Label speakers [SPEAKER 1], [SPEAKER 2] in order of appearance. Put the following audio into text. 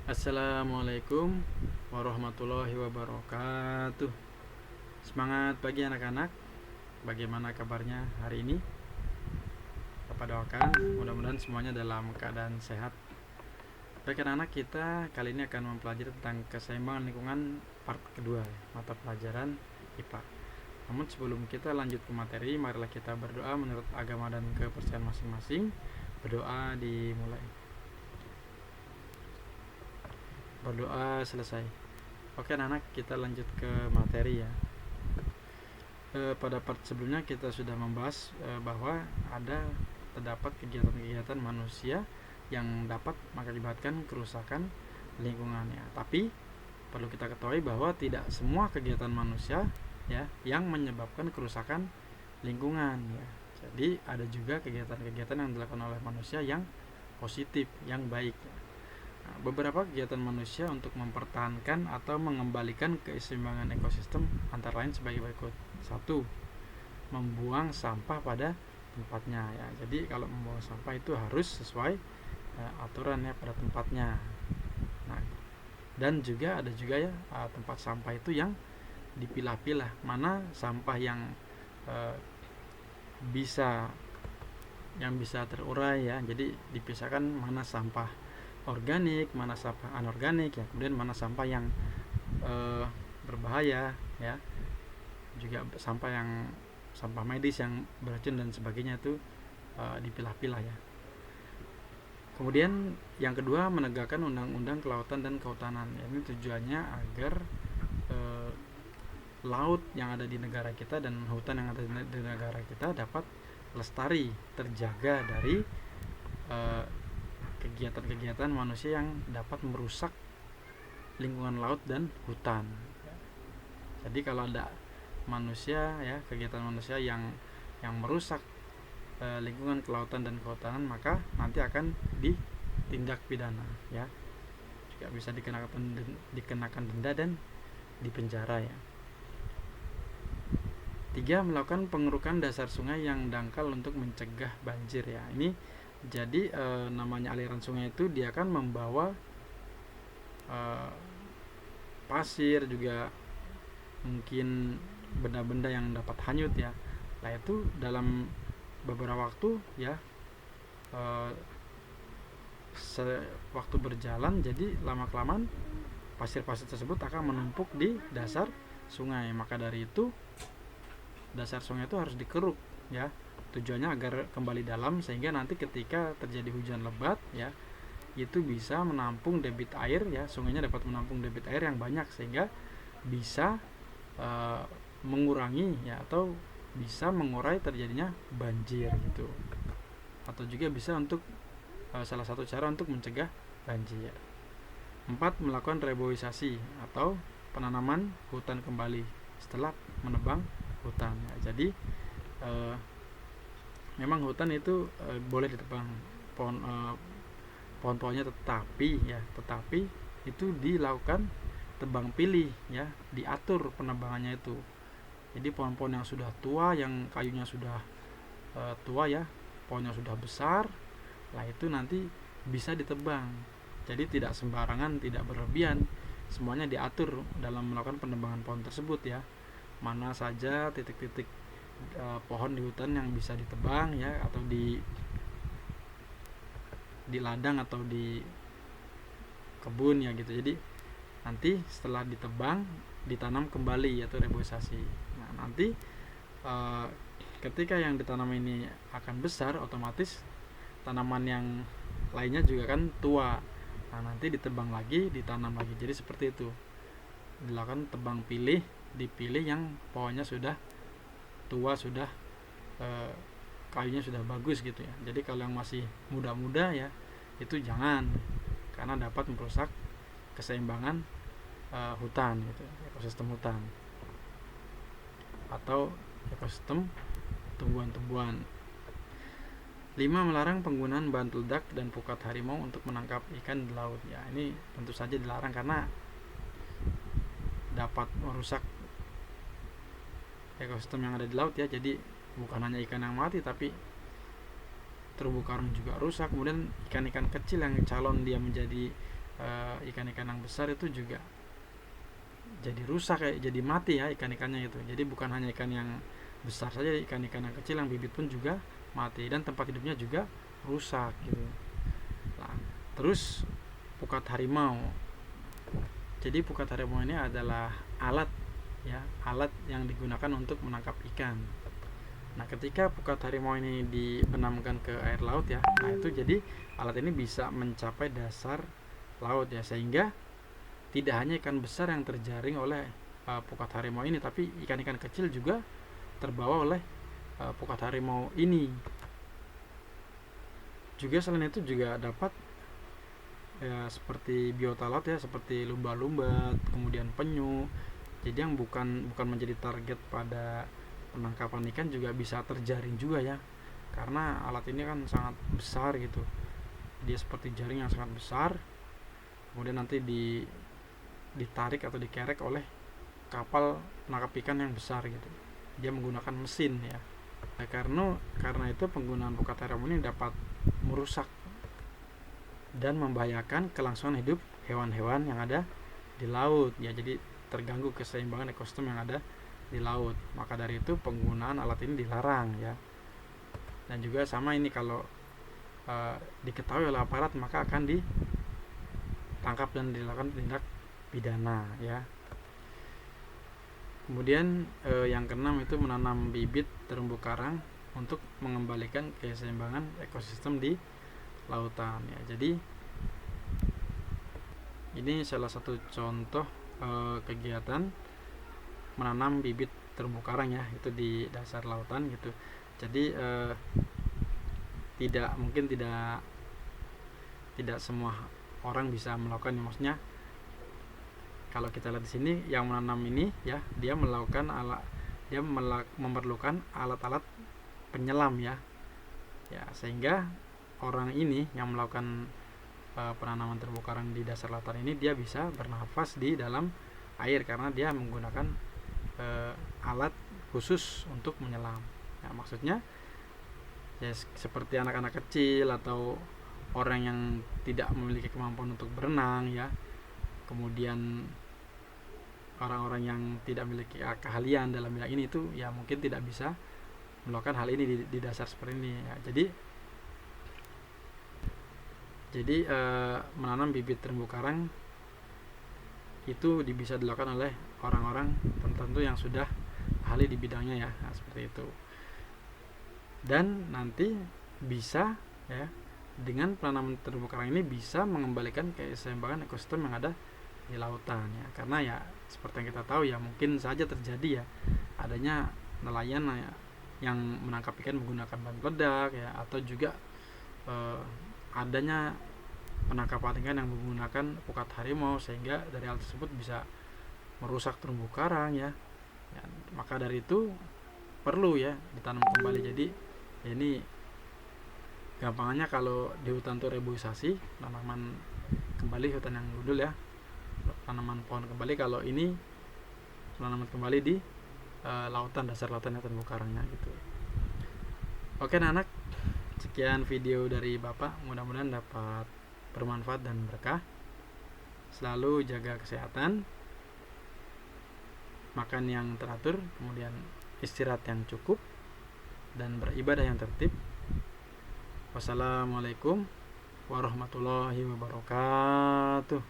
[SPEAKER 1] Assalamualaikum warahmatullahi wabarakatuh. Semangat pagi anak-anak. Bagaimana kabarnya hari ini? Bapak doakan mudah-mudahan semuanya dalam keadaan sehat. Baik anak-anak, kita kali ini akan mempelajari tentang keseimbangan lingkungan part kedua, mata pelajaran IPA. Namun sebelum kita lanjut ke materi, marilah kita berdoa menurut agama dan kepercayaan masing-masing. Berdoa dimulai. Berdoa selesai. Oke anak-anak, kita lanjut ke materi ya. Pada part sebelumnya kita sudah membahas bahwa terdapat kegiatan-kegiatan manusia yang dapat mengakibatkan kerusakan lingkungannya. Tapi perlu kita ketahui bahwa tidak semua kegiatan manusia ya yang menyebabkan kerusakan lingkungan ya. Jadi ada juga kegiatan-kegiatan yang dilakukan oleh manusia yang positif, yang baik. Beberapa kegiatan manusia untuk mempertahankan atau mengembalikan keseimbangan ekosistem antara lain sebagai berikut. 1. Membuang sampah pada tempatnya ya. Jadi kalau membuang sampah itu harus sesuai aturan ya pada tempatnya. Nah, dan juga ada juga ya tempat sampah itu yang dipilah-pilah, mana sampah yang bisa terurai ya. Jadi dipisahkan mana sampah organik, mana sampah anorganik ya, kemudian mana sampah yang berbahaya ya, juga sampah medis yang beracun dan sebagainya itu dipilah-pilah ya. Kemudian yang kedua, menegakkan undang-undang kelautan dan kehutanan. Ini tujuannya agar laut yang ada di negara kita dan hutan yang ada di negara kita dapat lestari, terjaga dari kegiatan-kegiatan manusia yang dapat merusak lingkungan laut dan hutan. Jadi kalau ada manusia ya, kegiatan manusia yang merusak lingkungan kelautan dan kehutanan, maka nanti akan ditindak pidana ya. Juga bisa dikenakan denda dan dipenjara ya. 3. Melakukan pengerukan dasar sungai yang dangkal untuk mencegah banjir ya. Ini jadi namanya aliran sungai itu dia akan membawa pasir, juga mungkin benda-benda yang dapat hanyut ya. Nah itu dalam beberapa waktu ya, waktu berjalan, jadi lama-kelamaan pasir-pasir tersebut akan menumpuk di dasar sungai. Maka dari itu dasar sungai itu harus dikeruk ya. Tujuannya agar kembali dalam, sehingga nanti ketika terjadi hujan lebat ya, itu bisa menampung debit air ya, sungainya dapat menampung debit air yang banyak, sehingga bisa mengurangi ya, atau bisa mengurai terjadinya banjir gitu. Atau juga bisa untuk salah satu cara untuk mencegah banjir. 4. Melakukan reboisasi atau penanaman hutan kembali setelah menebang hutan ya. Jadi memang hutan itu boleh ditebang pohon-pohonnya, tetapi itu dilakukan tebang pilih ya, diatur penebangannya itu. Jadi pohon-pohon yang sudah tua, yang kayunya sudah tua ya, pohonnya sudah besar, lah itu nanti bisa ditebang. Jadi tidak sembarangan, tidak berlebihan, semuanya diatur dalam melakukan penebangan pohon tersebut ya. Mana saja titik-titik pohon di hutan yang bisa ditebang ya, atau di ladang atau di kebun ya gitu. Jadi nanti setelah ditebang ditanam kembali, yaitu reboisasi. Nah nanti ketika yang ditanam ini akan besar, otomatis tanaman yang lainnya juga kan tua. Nah nanti ditebang lagi, ditanam lagi. Jadi seperti itu, dilakukan tebang pilih, dipilih yang pohonnya sudah tua, sudah kayunya sudah bagus gitu ya. Jadi kalau yang masih muda-muda ya, itu jangan, karena dapat merusak keseimbangan hutan gitu, ekosistem hutan atau ekosistem tumbuhan-tumbuhan. 5. Melarang penggunaan bahan peledak dan pukat harimau untuk menangkap ikan di laut ya. Ini tentu saja dilarang karena dapat merusak ekosistem yang ada di laut ya. Jadi bukan hanya ikan yang mati, tapi terumbu karang juga rusak. Kemudian ikan-ikan kecil yang calon dia menjadi ikan-ikan yang besar itu juga jadi rusak, kayak jadi mati ya ikan-ikannya itu. Jadi bukan hanya ikan yang besar saja, ikan-ikan yang kecil yang bibit pun juga mati dan tempat hidupnya juga rusak gitu. Nah, terus pukat harimau. Jadi pukat harimau ini adalah alat ya, alat yang digunakan untuk menangkap ikan. Nah, ketika pukat harimau ini dibenamkan ke air laut ya, nah itu jadi alat ini bisa mencapai dasar laut ya, sehingga tidak hanya ikan besar yang terjaring oleh pukat harimau ini, tapi ikan-ikan kecil juga terbawa oleh pukat harimau ini. Juga selain itu juga dapat ya seperti biota laut ya, seperti lumba-lumba, kemudian penyu. Jadi yang bukan menjadi target pada penangkapan ikan juga bisa terjaring juga ya, karena alat ini kan sangat besar gitu. Dia seperti jaring yang sangat besar, kemudian nanti ditarik atau dikerek oleh kapal penangkap ikan yang besar gitu. Dia menggunakan mesin ya. Nah, karena itu penggunaan pukat harimau ini dapat merusak dan membahayakan kelangsungan hidup hewan-hewan yang ada di laut ya. Jadi terganggu keseimbangan ekosistem yang ada di laut. Maka dari itu penggunaan alat ini dilarang ya. Dan juga sama ini, kalau diketahui oleh aparat maka akan ditangkap dan dilakukan tindak pidana ya. Kemudian yang keenam itu menanam bibit terumbu karang untuk mengembalikan keseimbangan ekosistem di lautan ya. Jadi ini salah satu contoh kegiatan menanam bibit terumbu karang ya, itu di dasar lautan gitu. Jadi tidak semua orang bisa melakukan, maksudnya kalau kita lihat di sini yang menanam ini ya, dia memerlukan alat-alat penyelam ya, sehingga orang ini yang melakukan penanaman terumbu karang di dasar lautan ini dia bisa bernafas di dalam air karena dia menggunakan alat khusus untuk menyelam. Ya, maksudnya ya seperti anak-anak kecil atau orang yang tidak memiliki kemampuan untuk berenang ya, kemudian orang-orang yang tidak memiliki keahlian dalam bidang ini itu ya mungkin tidak bisa melakukan hal ini di dasar seperti ini ya. Jadi menanam bibit terumbu karang itu bisa dilakukan oleh orang-orang tertentu yang sudah ahli di bidangnya ya. Nah, seperti itu. Dan nanti bisa ya, dengan penanaman terumbu karang ini bisa mengembalikan keseimbangan ekosistem yang ada di lautan ya. Karena ya seperti yang kita tahu ya, mungkin saja terjadi ya adanya nelayan ya, yang menangkap ikan menggunakan bahan peledak ya, atau juga adanya penangkapan ikan yang menggunakan pukat harimau, sehingga dari hal tersebut bisa merusak terumbu karang ya. Maka dari itu perlu ya ditanam kembali. Jadi ya ini gampangannya kalau di hutan itu reboisasi, tanaman kembali hutan yang gundul ya, tanaman pohon kembali. Kalau ini tanaman kembali di lautan, dasar lautan terumbu karangnya gitu. Oke anak-anak, sekian video dari Bapak, mudah-mudahan dapat bermanfaat dan berkah. Selalu jaga kesehatan, makan yang teratur, kemudian istirahat yang cukup, dan beribadah yang tertib. Wassalamualaikum warahmatullahi wabarakatuh.